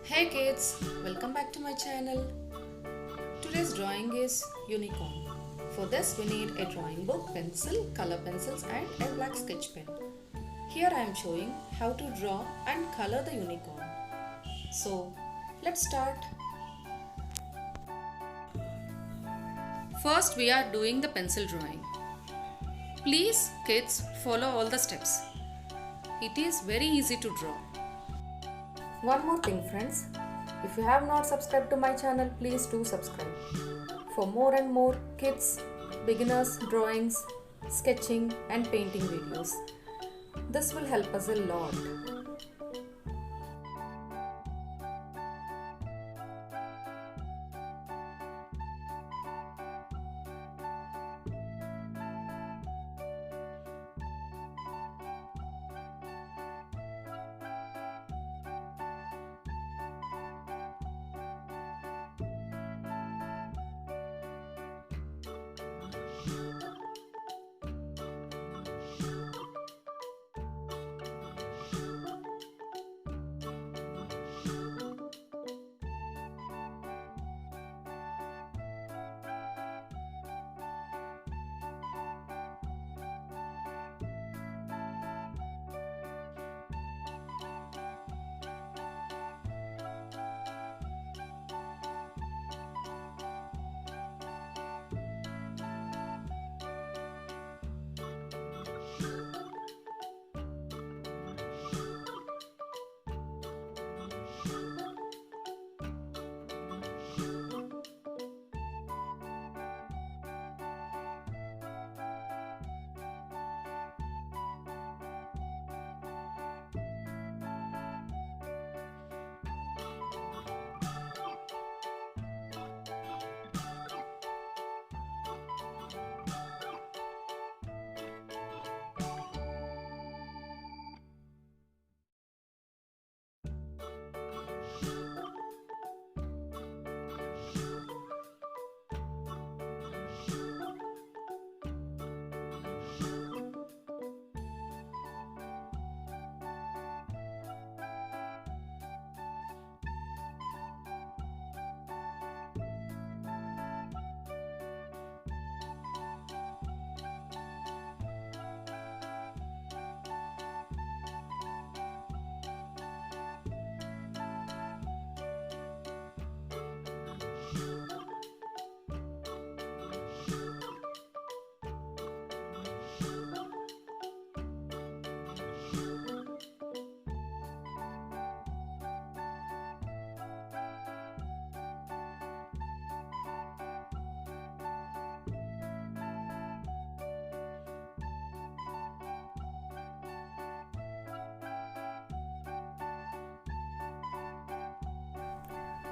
Hey kids, welcome back to my channel. Today's drawing is unicorn. For this we need a drawing book, pencil, color pencils and a black sketch pen. Here I am showing how to draw and color the unicorn. So let's start. First we are doing the pencil drawing. Please kids follow all the steps. It is very easy to draw. One more thing friends, if you have not subscribed to my channel, please do subscribe. For more and more kids, beginners, drawings, sketching and painting videos. This will help us a lot.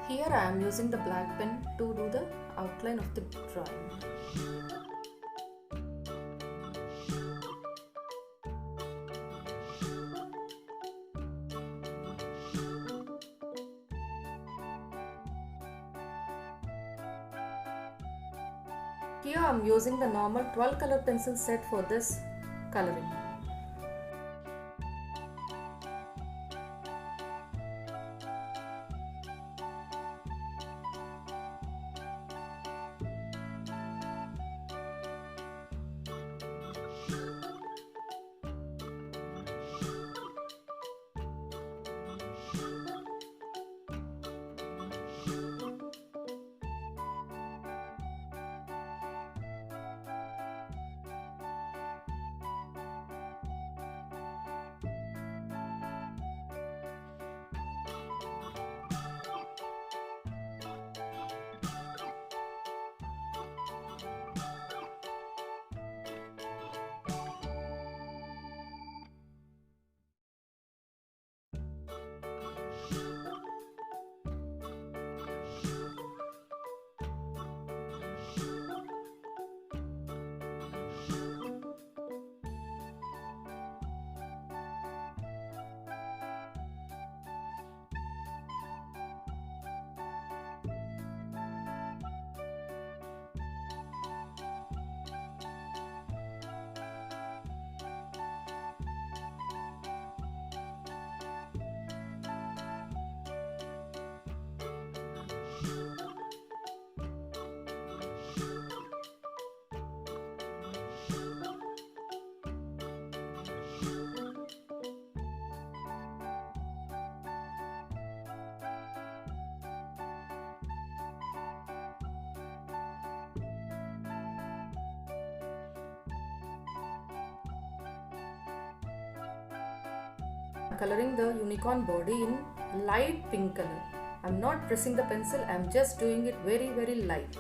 Here I am using the black pen to do the outline of the drawing. Here I am using the normal 12 color pencil set for this coloring. Coloring the unicorn body in light pink color. I'm not pressing the pencil, I'm just doing it very light.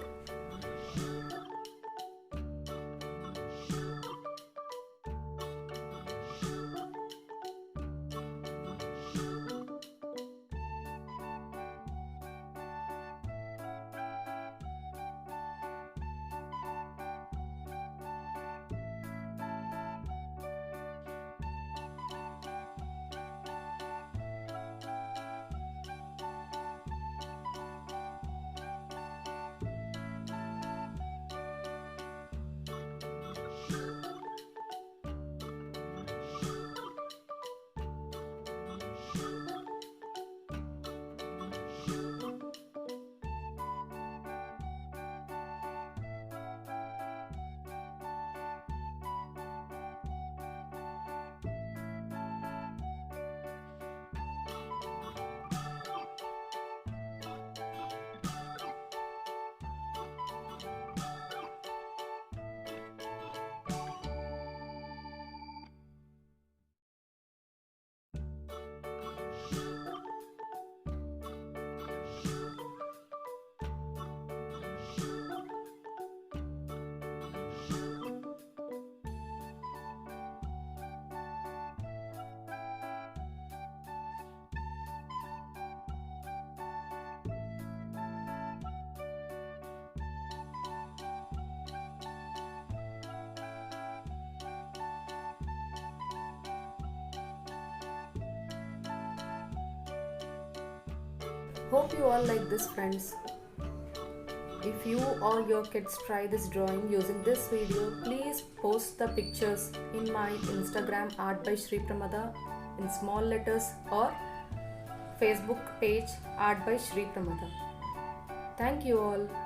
Hope you all like this, friends. If you or your kids try this drawing using this video, please post the pictures in my Instagram Art by Sripramada in small letters or Facebook page Art by Sripramada. Thank you all.